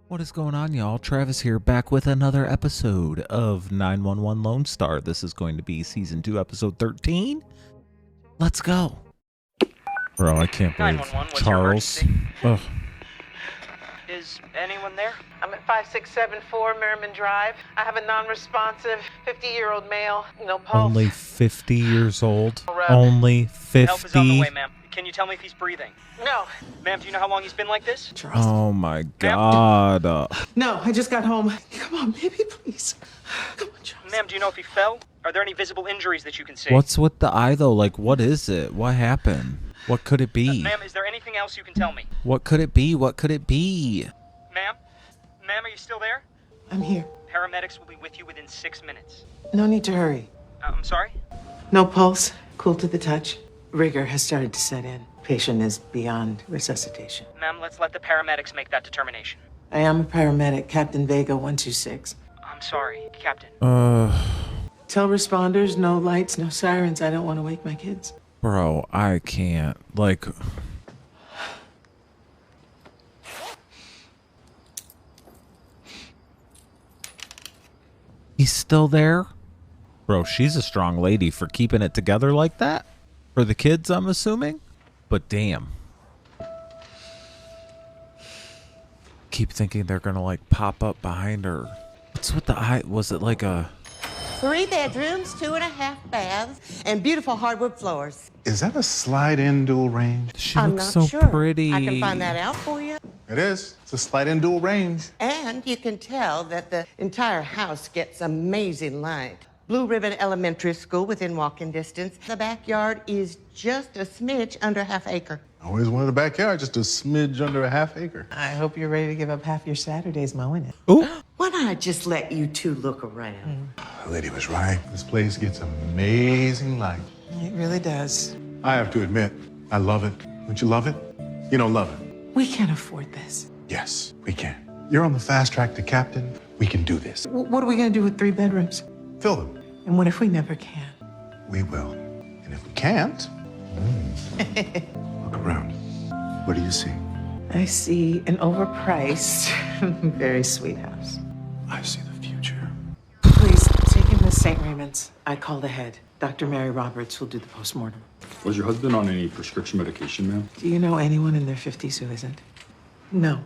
What is going on, y'all? Travis here, back with another episode of 911 Lone Star. This is going to be Season 2, Episode 13. Let's go. Bro, I can't believe Charles. Ugh. Is anyone there? I'm at 5674 Merriman Drive. I have a non-responsive 50-year-old male, no pulse. Only 50 years old. Only 50. Help is on the way, ma'am. Can you tell me if he's breathing? No. Ma'am, do you know how long he's been like this? Charles. Oh my God. No, I just got home. Come on, baby, please. Come on, Charles. Ma'am, do you know if he fell? Are there any visible injuries that you can see? What's with the eye though? Like, what is it? What happened? What could it be? Ma'am, is there anything else you can tell me? What could it be? What could it be? Ma'am? Ma'am, are you still there? I'm here. Paramedics will be with you within 6 minutes. No need to hurry. I'm sorry? No pulse, cool to the touch. Rigor has started to set in. Patient is beyond resuscitation. Ma'am, let's let the paramedics make that determination. I am a paramedic, Captain Vega 126. I'm sorry, Captain. Tell responders, no lights, no sirens. I don't want to wake my kids. Bro, I can't. Like... He's still there? Bro, she's a strong lady for keeping it together like that. For the kids, I'm assuming. But damn. Keep thinking they're gonna like pop up behind her. What's with the eye? Was it like a... 3 bedrooms, 2.5 baths, and beautiful hardwood floors. Is that a slide-in dual range? She I'm looks not so sure. pretty. I can find that out for you. It is. It's a slide-in dual range. And you can tell that the entire house gets amazing light. Blue Ribbon Elementary School within walking distance. The backyard is just a smidge under ½ acre. I always wanted a backyard, just a smidge under a ½ acre. I hope you're ready to give up half your Saturdays mowing it. Ooh. Why not I just let you two look around? The lady was right. This place gets amazing light. It really does. I have to admit, I love it. Don't you love it? You don't love it. We can't afford this. Yes, we can. You're on the fast track to captain. We can do this. What are we going to do with 3 bedrooms? Fill them. And what if we never can? We will. And if we can't, look around. What do you see? I see an overpriced, very sweet house. I see the future. Please, take him to St. Raymond's. I called ahead. Dr. Mary Roberts will do the postmortem. Was your husband on any prescription medication, ma'am? Do you know anyone in their 50s who isn't? No.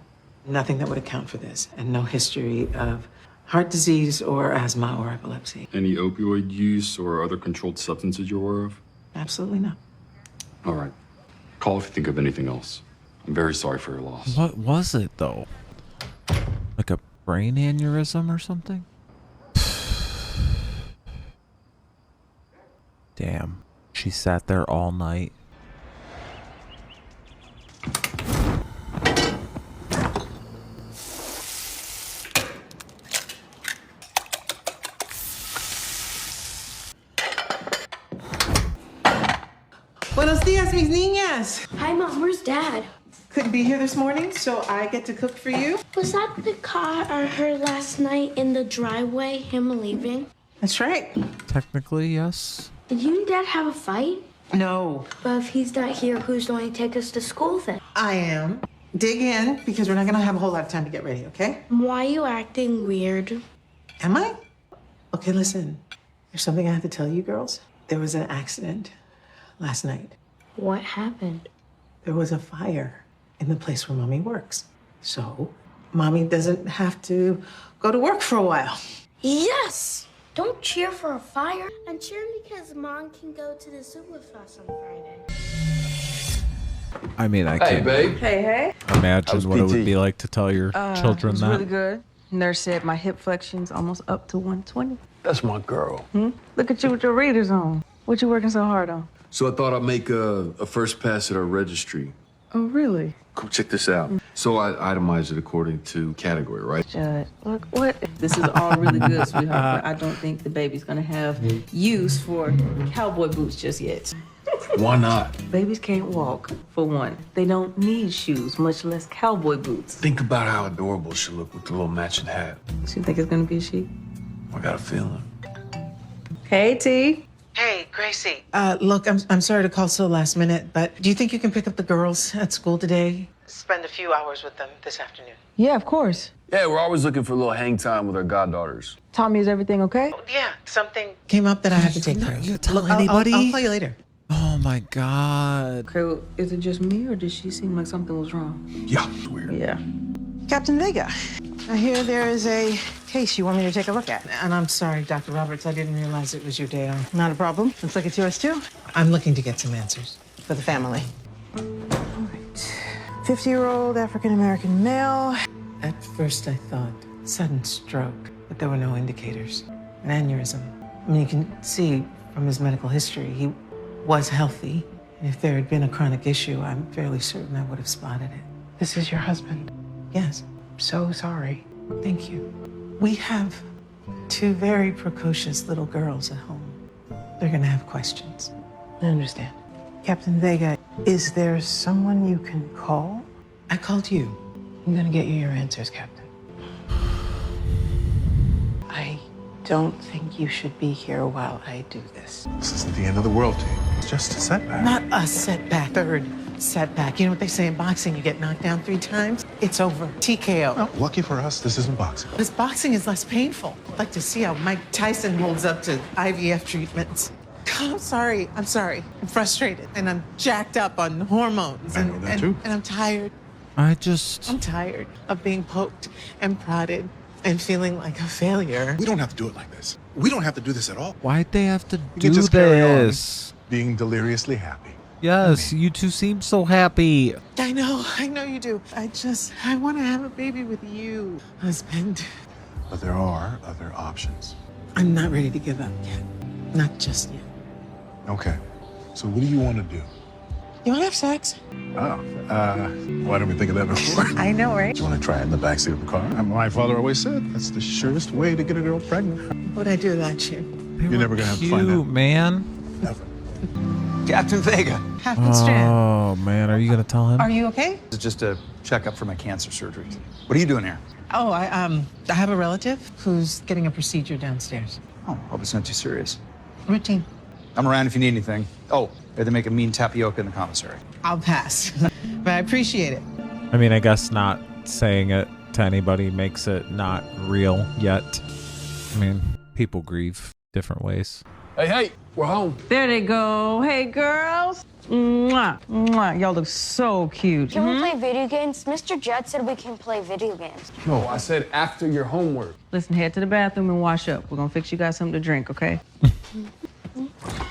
Nothing that would account for this. And no history of heart disease or asthma or epilepsy. Any opioid use or other controlled substances you're aware of? Absolutely not. All right. Call if you think of anything else. I'm very sorry for your loss. What was it, though? Like a brain aneurysm or something? Damn. She sat there all night. Buenos dias, mis niñas. Hi, Mom. Where's Dad? Couldn't be here this morning, so I get to cook for you. Was that the car I heard last night in the driveway, him leaving? That's right. Technically, yes. Did you and Dad have a fight? No, But if he's not here, who's going to take us to school then? I am. Dig in, because we're not going to have a whole lot of time to get ready, okay? Why are you acting weird? Am I? Okay, listen. There's something I have to tell you girls. There was an accident last night. What happened? There was a fire in the place where Mommy works. So, Mommy doesn't have to go to work for a while. Yes! Don't cheer for a fire. I'm cheering because Mom can go to the zoo with us on Friday. I mean, I Hey, can't babe. Hey. imagine what it would PT. be like to tell your It children was that. really good. Nurse said my hip flexion's almost up to 120. That's my girl. Look at you with your readers on. What you working so hard on? So I thought I'd make a first pass at our registry. Oh, really? Cool, check this out. So I itemize it according to category, right? Judd, look, what? This is all really good, sweetheart, but I don't think the baby's gonna have use for cowboy boots just yet. Why not? Babies can't walk, for one. They don't need shoes, much less cowboy boots. Think about how adorable she'll look with the little matching hat. So you think it's gonna be a she? I got a feeling. Hey, T. Hey, Gracie. Look, I'm sorry to call so last minute, but do you think you can pick up the girls at school today? Spend a few hours with them this afternoon. Yeah, of course. Yeah, we're always looking for a little hang time with our goddaughters. Tommy, is everything okay? Yeah, something came up that I had to take care of. You tell Look, anybody? I'll call you later. Oh my God. Okay, is it just me or did she seem like something was wrong? Yeah, it's weird. Yeah. Captain Vega, I hear there is a case you want me to take a look at. And I'm sorry, Dr. Roberts, I didn't realize it was your day off. Not a problem. Looks like it's yours too. I'm looking to get some answers. For the family. All right. 50-year-old African-American male. At first, I thought sudden stroke, but there were no indicators. An aneurysm. I mean, you can see from his medical history, he was healthy. And if there had been a chronic issue, I'm fairly certain I would have spotted it. This is your husband. Yes, So sorry. thank you. We have 2 very precocious little girls at home. They're gonna have questions. I understand. Captain Vega, is there someone you can call? I called you. I'm gonna get you your answers, Captain. I don't think you should be here while I do this. This isn't the end of the world, T. It's just a setback. Not a setback, 3rd setback. You know what they say in boxing? You get knocked down 3 times, it's over. TKO. Well, lucky for us, this isn't boxing. This boxing is less painful. I'd like to see how Mike Tyson holds up to IVF treatments. I'm sorry. I'm frustrated and I'm jacked up on hormones. I know that too. And I'm tired. I'm tired of being poked and prodded and feeling like a failure. We don't have to do it like this. We don't have to do this at all. Why'd they have to We do can just carry on this? being deliriously happy. Yes, you two seem so happy. I know you do. I want to have a baby with you, husband. But there are other options. I'm not ready to give up yet. Not just yet. Okay. So what do you want to do? You want to have sex? Oh, why didn't we think of that before? I know, right? Do you want to try it in the backseat of the car? My father always said that's the surest way to get a girl pregnant. What'd I do without you? You're never gonna have to find Cute, out. man. Never. Captain Vega. Captain Strand. Oh man, are you gonna tell him? Are you okay? It's just a checkup for my cancer surgery. What are you doing here? Oh, I have a relative who's getting a procedure downstairs. Oh, hope it's not too serious. Routine. I'm around if you need anything. Oh, they make a mean tapioca in the commissary. I'll pass, but I appreciate it. I mean, I guess not saying it to anybody makes it not real yet. I mean, people grieve different ways. Hey, we're home. There they go. Hey, girls. Mwah, mwah. Y'all look so cute. Can we play video games? Mr. Jett said we can play video games. No, I said after your homework. Listen, head to the bathroom and wash up. We're gonna fix you guys something to drink, okay?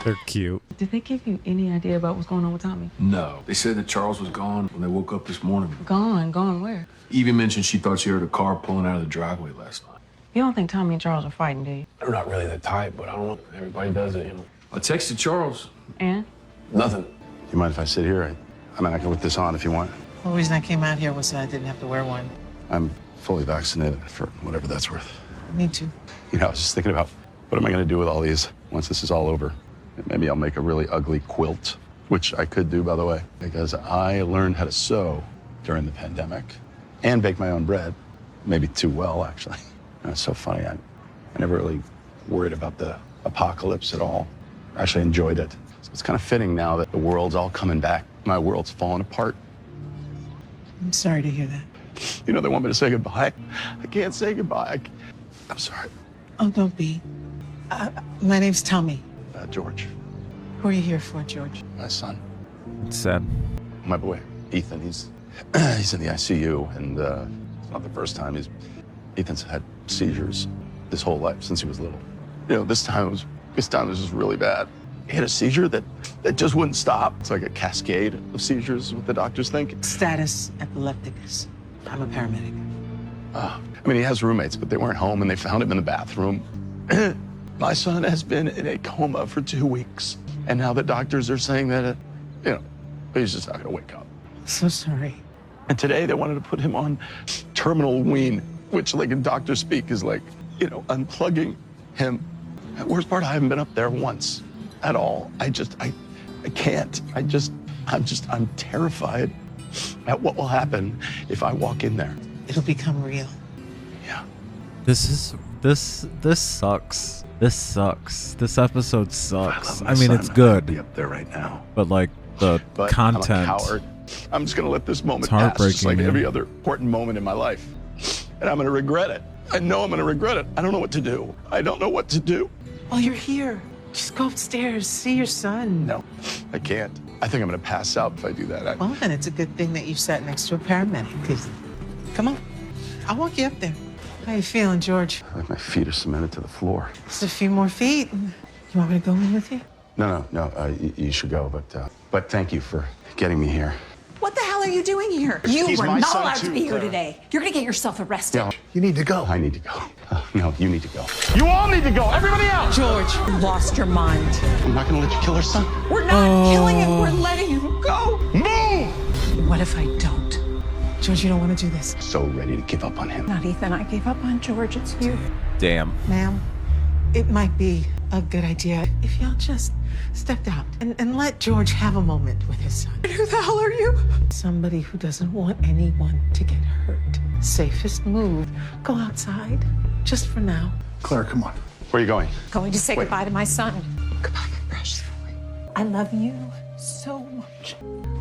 They're cute. Did they give you any idea about what's going on with Tommy? No. They said that Charles was gone when they woke up this morning. Gone where? Evie mentioned she thought she heard a car pulling out of the driveway last night. You don't think Tommy and Charles are fighting, do you? They're not really the type, but I don't know. Everybody does it, you know. I texted Charles. And? Nothing. You mind if I sit here? I mean, I can whip this on if you want. The whole reason I came out here was so I didn't have to wear one. I'm fully vaccinated for whatever that's worth. Me too. You know, I was just thinking about what am I going to do with all these once this is all over? Maybe I'll make a really ugly quilt, which I could do, by the way, because I learned how to sew during the pandemic and bake my own bread. Maybe too well, actually. And it's so funny. I never really worried about the apocalypse at all. I actually enjoyed it. So it's kind of fitting now that the world's all coming back. My world's falling apart. I'm sorry to hear that. You know, they want me to say goodbye. I can't say goodbye. I'm sorry. Oh, don't be. My name's Tommy. George. Who are you here for, George? My son. It's sad. My boy, Ethan. He's in the ICU, and it's not the first time Ethan's had seizures his whole life since he was little. You know, this time was just really bad. He had a seizure that just wouldn't stop. It's like a cascade of seizures, what the doctors think. Status epilepticus. I'm a paramedic. I mean, he has roommates, but they weren't home, and they found him in the bathroom. My son has been in a coma for 2 weeks, and now the doctors are saying that, he's just not going to wake up. So sorry. And today they wanted to put him on terminal wean, which, like in doctor speak, is like, unplugging him. The worst part, I haven't been up there once at all. I can't. I'm terrified at what will happen if I walk in there. It'll become real. Yeah. This sucks. This sucks. This episode sucks. I mean, son. it's good. I'd be up there right now. But like the content. I'm a coward. I'm just gonna let this moment It's pass, heartbreaking, just like man. every other important moment in my life. and I'm going to regret it. I know I'm going to regret it. I don't know what to do. I don't know what to do. Well, you're here. Just go upstairs, see your son. No, I can't. I think I'm going to pass out if I do that. Well, then it's a good thing that you sat next to a paramedic. 'Cause come on, I'll walk you up there. How you feeling, George? Like my feet are cemented to the floor. Just a few more feet. You want me to go in with you? No. You should go, but thank you for getting me here. What the hell are you doing here? You He's were my not son allowed too, to be here Clara. today. You're gonna get yourself arrested. Yeah. You need to go. I need to go. No, you need to go. You all need to go. Everybody out. George, you lost your mind. I'm not going to let you kill her son. We're not killing him. We're letting him go. Move! What if I don't? George, you don't want to do this. So ready to give up on him. Not Ethan. I gave up on George. It's you. Damn. Ma'am, it might be a good idea if y'all just stepped out and let George have a moment with his son. Who the hell are you? Somebody who doesn't want anyone to get hurt. Safest move, go outside, just for now. Claire, come on. Where are you going? Going to say Wait. goodbye to my son. Goodbye, my precious boy. I love you so much.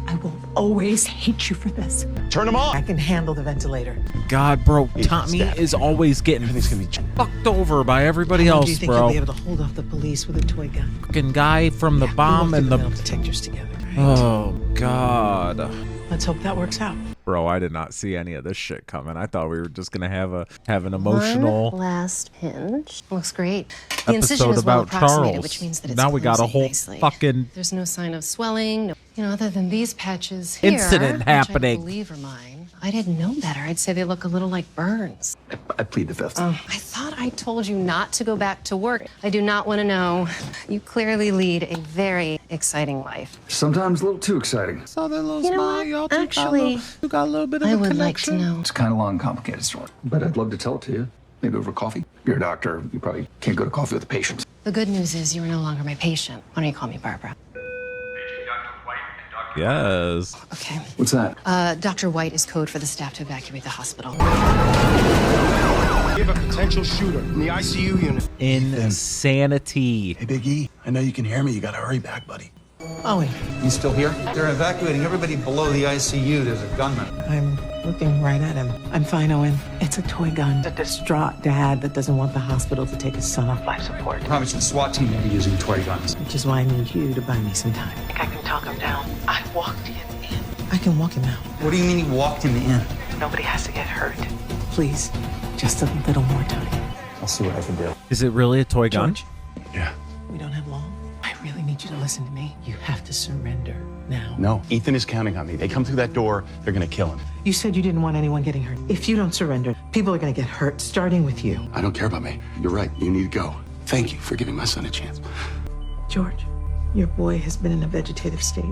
I will always hate you for this. Turn him I on. can handle the ventilator. God, bro, He's Tommy stabbed. is always getting Everything's going to be... fucked over by everybody How long else, do you think you'll be bro. able to hold off the police with a toy gun? Fucking guy from the Yeah, bomb we and worked the... metal detectors together, right? Oh, God. Let's hope that works out. Bro, I did not see any of this shit coming. I thought we were just gonna have an emotional One last hinge. Looks great. The incision episode is well about approximated, Charles. which means that it's Now we got a closing whole nicely. fucking There's no sign of swelling, other than these patches here, incident which happening. I believe are mine. I didn't know better. I'd say they look a little like burns. I plead the fifth. I thought I told you not to go back to work. I do not want to know. You clearly lead a very exciting life. Sometimes a little too exciting. Saw that little You know smile, what? y'all two Actually, you got a little bit of I a would like to connection. know. It's kind of long, complicated story, but I'd love to tell it to you. Maybe over coffee. You're a doctor. You probably can't go to coffee with a patient. The good news is you are no longer my patient. Why don't you call me Barbara? Yes. Okay. What's that? Dr. White is code for the staff to evacuate the hospital. We have a potential shooter in the ICU unit. Insanity. Hey, Big E, I know you can hear me. You gotta hurry back, buddy. Owen, You still here? They're evacuating everybody below the ICU. There's a gunman. I'm looking right at him. I'm fine, Owen. It's a toy gun. A distraught dad that doesn't want the hospital to take his son off life support. Promise the SWAT team will be using toy guns. Which is why I need you to buy me some time. I think I can talk him down. I walked him in. I can walk him out. What do you mean you walked him in? Nobody has to get hurt. Please, just a little more time. I'll see what I can do. Is it really a toy gun? George, Yeah. we don't have long. I really need you to listen to me. You have to surrender now. No, Ethan is counting on me. They come through that door, they're going to kill him. You said you didn't want anyone getting hurt. If you don't surrender, people are going to get hurt, starting with you. I don't care about me. You're right. You need to go. Thank you for giving my son a chance. George, your boy has been in a vegetative state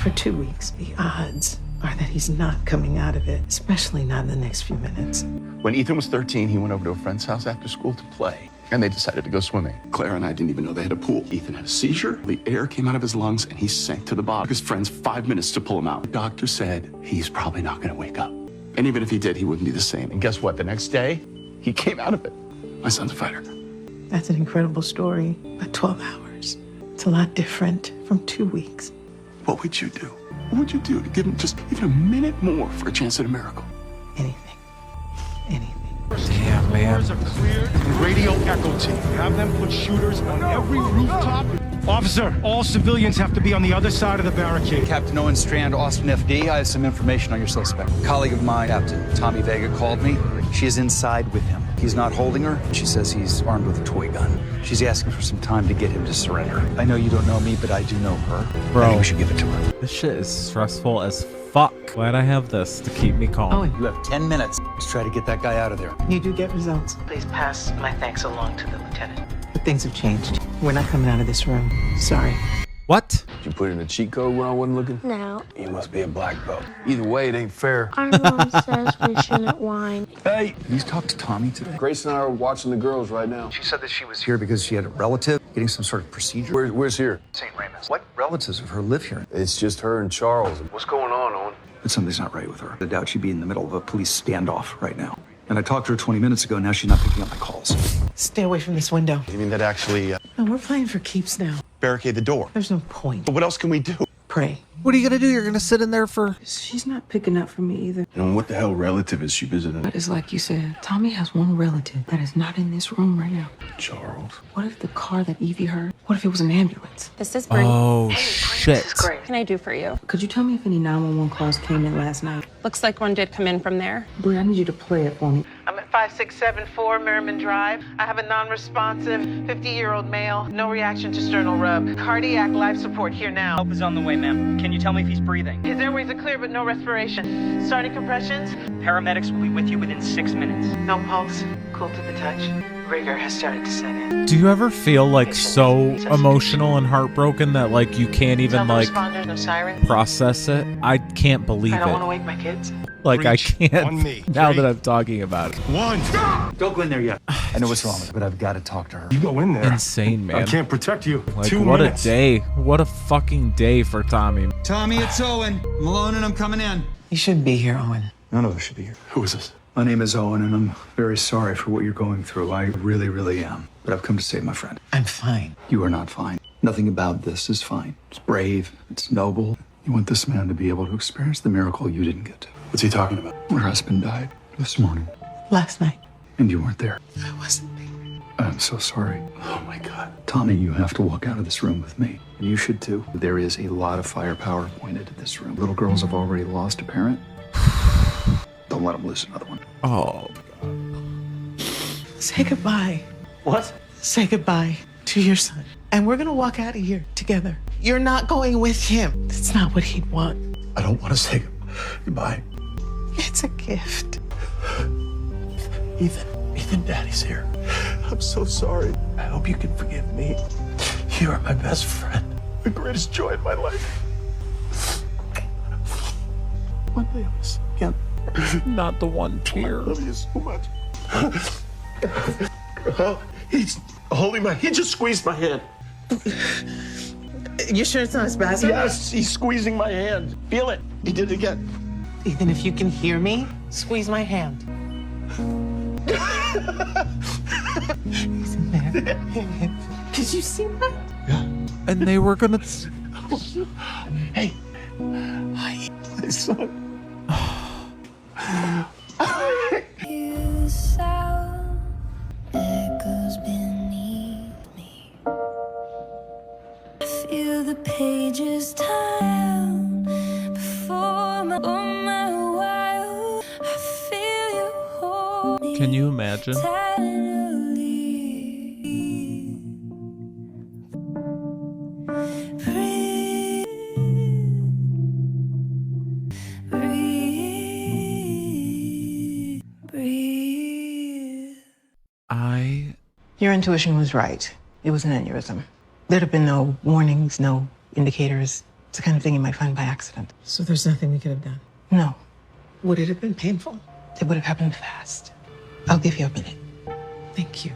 for 2 weeks. The odds are that he's not coming out of it, especially not in the next few minutes. When Ethan was 13, he went over to a friend's house after school to play, and they decided to go swimming. Claire and I didn't even know they had a pool. Ethan had a seizure, the air came out of his lungs, and he sank to the bottom. It took his friends 5 minutes to pull him out. The doctor said he's probably not gonna wake up. And even if he did, he wouldn't be the same. And guess what? The next day, he came out of it. My son's a fighter. That's an incredible story, but 12 hours. It's a lot different from 2 weeks. What would you do? What would you do to give him just even a minute more for a chance at a miracle? Anything. Anything. Damn, man. Doors are cleared. Radio echo team. Have them put shooters on every rooftop. Officer, all civilians have to be on the other side of the barricade. Captain Owen Strand, Austin FD. I have some information on your suspect. A colleague of mine, Captain Tommy Vega, called me. She is inside with him. He's not holding her. She says he's armed with a toy gun. She's asking for some time to get him to surrender. I know you don't know me, but I do know her. Bro. I think we should give it to her. This shit is stressful as fuck. Glad I have this to keep me calm. Owen, You have 10 minutes. Let's try to get that guy out of there. you do get results. Please pass my thanks along to the lieutenant. But things have changed. We're not coming out of this room. Sorry. What? Did you put in a cheat code when I wasn't looking? No. You must be a black belt. Either way, it ain't fair. Our mom says we shouldn't whine. Hey, you talked to Tommy today? Grace and I are watching the girls right now. She said that she was here because she had a relative getting some sort of procedure. Where's here? St. Ramus. What relatives of her live here? It's just her and Charles. What's going on, Owen? But something's not right with her. I doubt she'd be in the middle of a police standoff right now. And I talked to her 20 minutes ago, now she's not picking up my calls. Stay away from this window. You mean that actually No, we're playing for keeps now. barricade the door? There's no point. But what else can we do? Pray. What are you going to do? You're going to sit in there for... She's not picking up for me either. And what the hell relative is she visiting? But it's like you said, Tommy has one relative that is not in this room right now. Charles. What if the car that Evie heard, what if it was an ambulance? This is Bree. Oh, shit. What can I do for you? Could you tell me if any 911 calls came in last night? Looks like one did come in from there. Bree, I need you to play it for me. I'm at 5674 Merriman Drive. I have a non-responsive 50-year-old male. No reaction to sternal rub. Cardiac life support here now. Help is on the way, ma'am. Can you tell me if he's breathing? His airways are clear, but no respiration. Starting compressions. Paramedics will be with you within 6 minutes. No pulse. Cool to the touch. Rigor has started to set in. Do you ever feel like so emotional and heartbroken that like you can't even No like responders, no sirens. process it? I can't believe I don't want to it. wake my kids. Like I can't on me. now Three. that I'm talking about it. One. Stop! Don't go in there yet. I know what's wrong with her, but I've got to talk to her. You go in there. Insane, man. I can't protect you. Like 2 what minutes. a day. What a fucking day for Tommy. Tommy, it's Owen. I'm alone and I'm coming in. You shouldn't be here, Owen. None of us should be here. Who is this? My name is Owen, and I'm very sorry for what you're going through. I really, really am. But I've come to save my friend. I'm fine. You are not fine. Nothing about this is fine. It's brave. It's noble. You want this man to be able to experience the miracle you didn't get to. What's he talking about? Her husband died this morning, Last night. and you weren't there. I wasn't there. I'm so sorry. Oh my God. Tommy, you have to walk out of this room with me. And you should too. There is a lot of firepower pointed at this room. Little girls have already lost a parent. Don't let them lose another one. Oh, Say goodbye. What? Say goodbye to your son. And we're going to walk out of here together. You're not going with him. That's not what he'd want. I don't want to say goodbye. It's a gift. Ethan, Daddy's here. I'm so sorry. I hope you can forgive me. You are my best friend. The greatest joy in my life. One day I'm this again. not the one tear. I love you so much. Oh, he's holding he just squeezed my hand. You sure it's not a spasm? Yes, he's squeezing my hand. Feel it. He did it again. Ethan, if you can hear me, squeeze my hand. He's in there. Did you see that? Yeah. And they were gonna... Hey. Hi, my son. You sound echoes beneath me. I feel the pages turn before my wild. I feel you hold me. Can you imagine? Your intuition was right. It was an aneurysm. There'd have been no warnings, no indicators. It's the kind of thing you might find by accident. So there's nothing we could have done? No. Would it have been painful? It would have happened fast. I'll give you a minute. Thank you.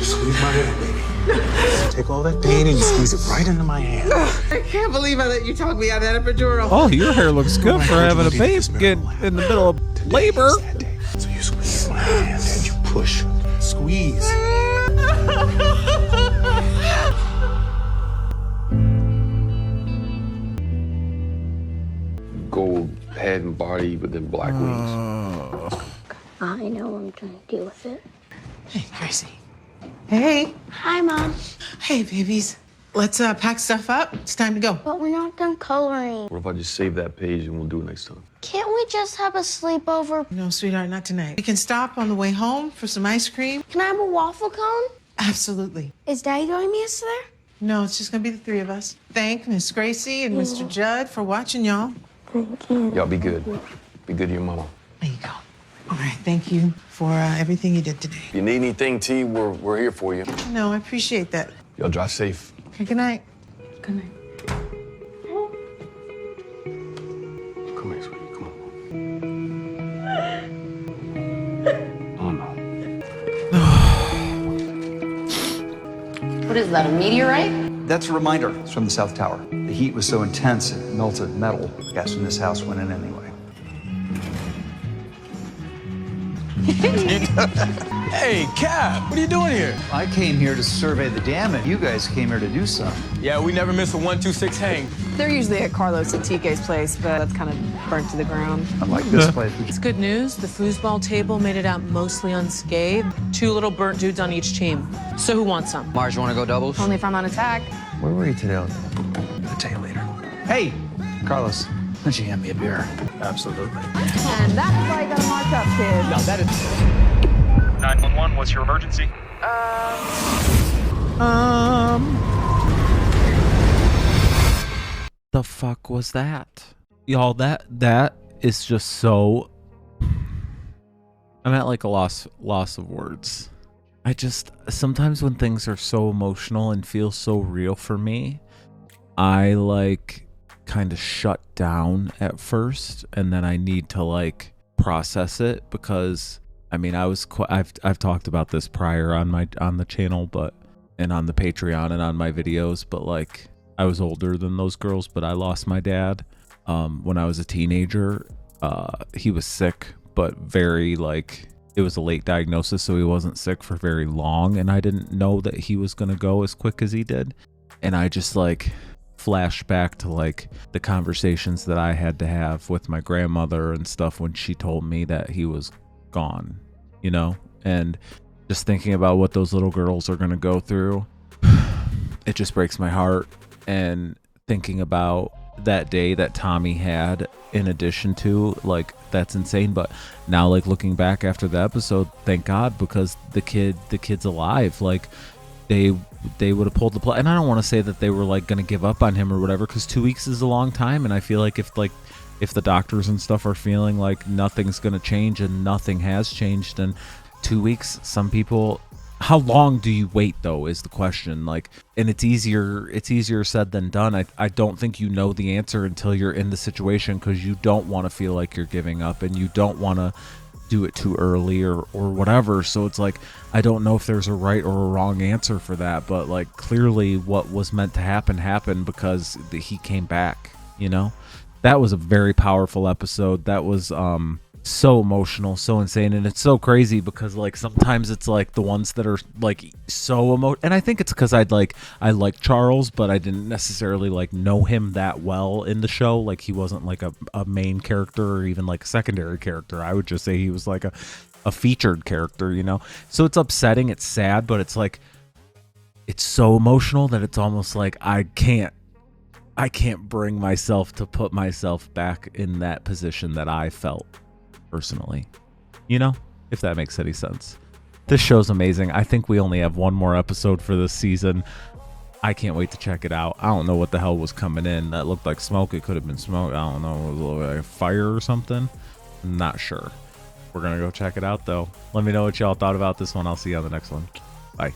Squeeze my hand, baby. Take all that pain and you squeeze it right into my hand. I can't believe I let you talk me out of that epidural. Oh, your hair looks good for having a baby in the middle of labor. So you squeeze my hand and you push. Squeeze. Gold head and body with the black wings. I know I'm trying to deal with it. Hey, Gracie. Hey. Hi, Mom. Hey, babies. Let's pack stuff up. It's time to go. But we're not done coloring. What if I just save that page and we'll do it next time? Can't we just have a sleepover? No, sweetheart, not tonight. We can stop on the way home for some ice cream. Can I have a waffle cone? Absolutely. Is Daddy going to meet us there? No, it's just gonna be the three of us. Thank Miss Gracie and Mr. Judd for watching y'all. Thank you. Y'all be good. Be good to your mama. There you go. All right, thank you for everything you did today. If you need anything, T, we're here for you. No, I appreciate that. Y'all drive safe. Okay, good night. Good night. Come here, sweetie. Come on. Oh, no. What is that, a meteorite? That's a reminder. It's from the South Tower. The heat was so intense it melted metal. Gas in this house went in anyway. Hey, Cap, what are you doing here? I came here to survey the dam, and you guys came here to do something. Yeah, we never miss a 1-2-6 hang. They're usually at Carlos and TK's place, but that's kind of burnt to the ground. I like this place. It's good news. The foosball table made it out mostly unscathed. 2 little burnt dudes on each team. So who wants some? Mars, you want to go doubles? Only if I'm on attack. Where were you today? I'll tell you later. Hey, Carlos, why don't you hand me a beer? Absolutely. And that's why you gotta mark up, kid. No, that is... 911, what's your emergency? The fuck was that? Y'all, that is just so... I'm at like a loss of words. I just... Sometimes when things are so emotional and feel so real for me, I like kind of shut down at first, and then I need to like process it, because I mean, I've talked about this prior on the channel, but and on the Patreon and on my videos, but like I was older than those girls, but I lost my dad when I was a teenager. He was sick, but very like, it was a late diagnosis, so he wasn't sick for very long, and I didn't know that he was gonna go as quick as he did. And I just like flash back to like the conversations that I had to have with my grandmother and stuff when she told me that he was gone, you know, and just thinking about what those little girls are going to go through, it just breaks my heart. And thinking about that day that Tommy had, in addition to like, that's insane. But now like looking back after the episode, thank God, because the kid's alive. Like they would have pulled the plug, and I don't want to say that they were like going to give up on him or whatever, because 2 weeks is a long time, and I feel like if the doctors and stuff are feeling like nothing's going to change, and nothing has changed in 2 weeks, some people, how long do you wait though is the question. Like, and it's easier said than done. I don't think you know the answer until you're in the situation, because you don't want to feel like you're giving up, and you don't want to do it too early or whatever. So it's like, I don't know if there's a right or a wrong answer for that, but like clearly what was meant to happen happened, because he came back, you know. That was a very powerful episode. That was so emotional, so insane, and it's so crazy because like sometimes it's like the ones that are like so and I think it's because I like Charles, but I didn't necessarily like know him that well in the show. Like he wasn't like a main character or even like a secondary character. I would just say he was like a featured character, you know. So it's upsetting, it's sad, but it's like, it's so emotional that it's almost like I can't bring myself to put myself back in that position that I felt personally, you know, if that makes any sense. This show's amazing. I think we only have one more episode for this season. I can't wait to check it out. I don't know what the hell was coming in. That looked like smoke. It could have been smoke. I don't know. It was like a fire or something. I'm not sure. We're going to go check it out though. Let me know what y'all thought about this one. I'll see you on the next one. Bye.